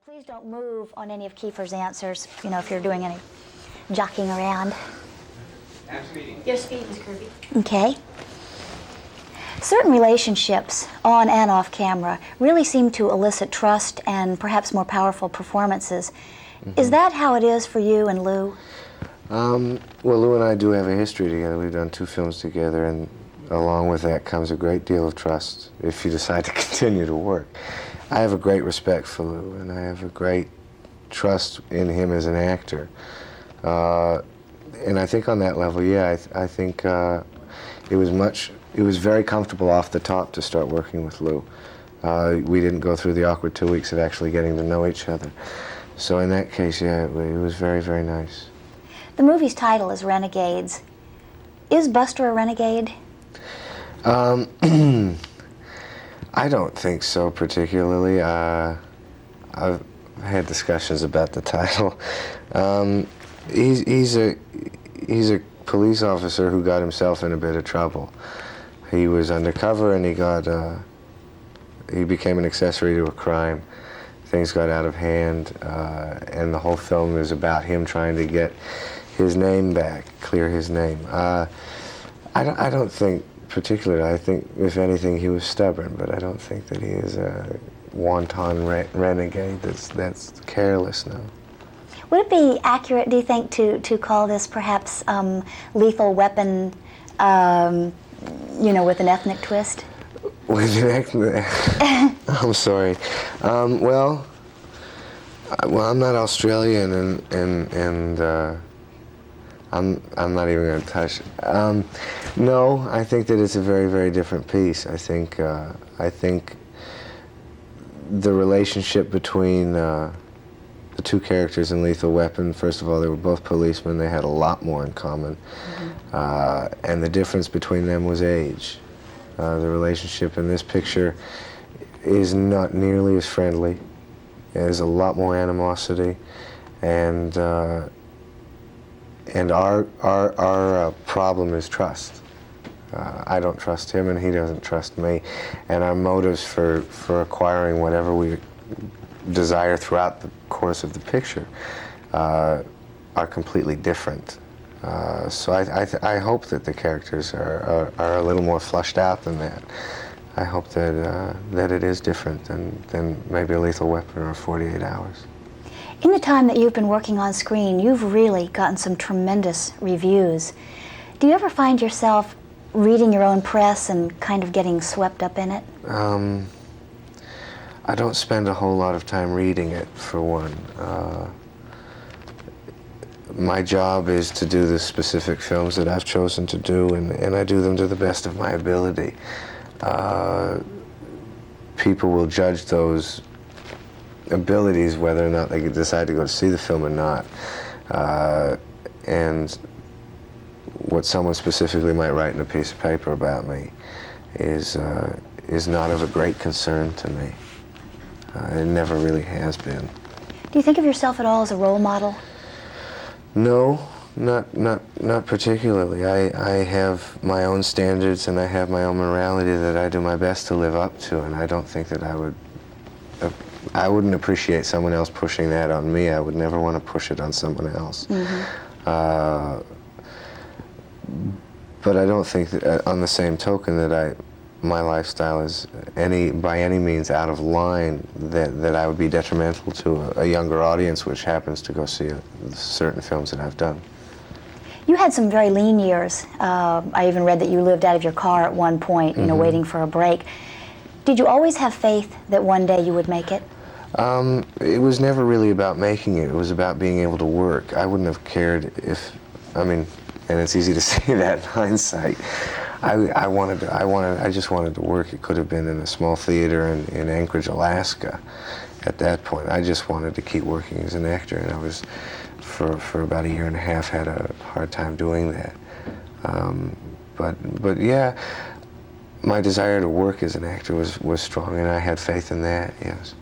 Please don't move on any of Kiefer's answers, you know, if you're doing any jockeying around. I'm speeding. Your speed is Kirby. Okay. Certain relationships, on and off camera, really seem to elicit trust and perhaps more powerful performances. Mm-hmm. Is that how it is for you and Lou? Well, Lou and I do have a history together. We've done 2 films together, and along with that comes a great deal of trust if you decide to continue to work. I have a great respect for Lou, and I have a great trust in him as an actor. And I think on that level, yeah, I think it was very comfortable off the top to start working with Lou. We didn't go through the awkward 2 weeks of actually getting to know each other. So in that case, yeah, it was very, very nice. The movie's title is Renegades. Is Buster a renegade? I don't think so particularly. I've had discussions about the title. He's a police officer who got himself in a bit of trouble. He was undercover and he became an accessory to a crime. Things got out of hand, and the whole film is about him trying to get his name back, clear his name. I don't think particularly. I think, if anything, he was stubborn, but I don't think that he is a wanton renegade that's careless, no. Would it be accurate, do you think, to call this perhaps lethal weapon, you know, with an ethnic twist? With an ethnic... I'm sorry. Well, I'm not Australian, and I'm not even going to touch it. No, I think that it's a very, very different piece. I think the relationship between the 2 characters in Lethal Weapon, first of all, they were both policemen. They had a lot more in common. Mm-hmm. And the difference between them was age. The relationship in this picture is not nearly as friendly. There's a lot more animosity, and our problem is trust. I don't trust him, and he doesn't trust me, and our motives for acquiring whatever we desire throughout the course of the picture are completely different. So I hope that the characters are a little more fleshed out than that. I hope that it is different than maybe a Lethal Weapon or 48 Hours. In the time that you've been working on screen, you've really gotten some tremendous reviews. Do you ever find yourself reading your own press and kind of getting swept up in it? I don't spend a whole lot of time reading it, for one. My job is to do the specific films that I've chosen to do, and I do them to the best of my ability. People will judge those abilities whether or not they could decide to go to see the film or not. And what someone specifically might write in a piece of paper about me is not of a great concern to me. It never really has been. Do you think of yourself at all as a role model? No, not particularly. I have my own standards and I have my own morality that I do my best to live up to, and I don't think that I wouldn't appreciate someone else pushing that on me. I would never want to push it on someone else. Mm-hmm. But I don't think that, on the same token, that my lifestyle is by any means out of line, that I would be detrimental to a younger audience which happens to go see certain films that I've done. You had some very lean years. I even read that you lived out of your car at one point, you know, waiting for a break. Did you always have faith that one day you would make it? It was never really about making it. It was about being able to work. I wouldn't have cared if, and it's easy to say that in hindsight. I just wanted to work. It could have been in a small theater in Anchorage, Alaska at that point. I just wanted to keep working as an actor, and I was, for about a year and a half, had a hard time doing that. But yeah, my desire to work as an actor was strong, and I had faith in that, yes.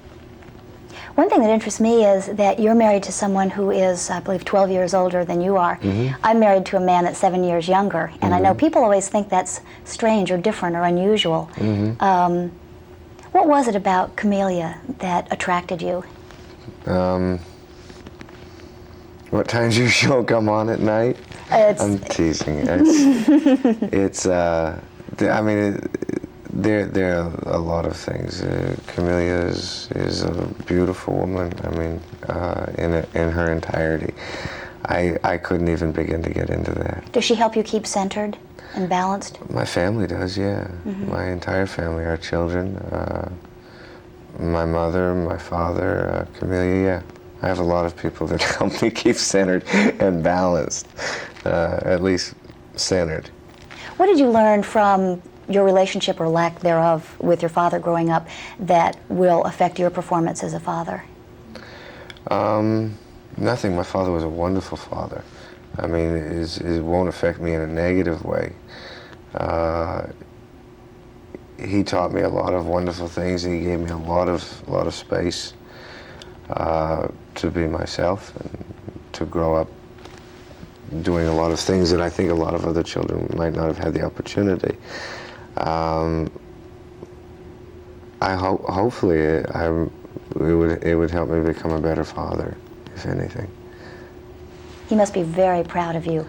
One thing that interests me is that you're married to someone who is, I believe, 12 years older than you are. Mm-hmm. I'm married to a man that's 7 years younger, and mm-hmm. I know people always think that's strange or different or unusual. Mm-hmm. What was it about Camellia that attracted you? What time's your show come on at night? I'm teasing. I mean, there are a lot of things. Camellia is a beautiful woman. I mean, in her entirety. I couldn't even begin to get into that. Does she help you keep centered and balanced? My family does, yeah. My entire family, our children, my mother, my father, Camellia, yeah. I have a lot of people that help me keep centered and balanced, at least centered. What did you learn from your relationship or lack thereof with your father growing up that will affect your performance as a father? Nothing. My father was a wonderful father. I mean, it won't affect me in a negative way. He taught me a lot of wonderful things, and he gave me a lot of space to be myself and to grow up doing a lot of things that I think a lot of other children might not have had the opportunity. Hopefully it would help me become a better father, if anything. He must be very proud of you.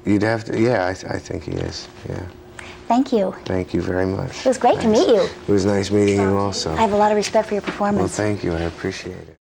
You'd have to, yeah, I think he is, yeah. Thank you. Thank you very much. It was great to meet you. It was nice meeting you also. I have a lot of respect for your performance. Well, thank you. I appreciate it.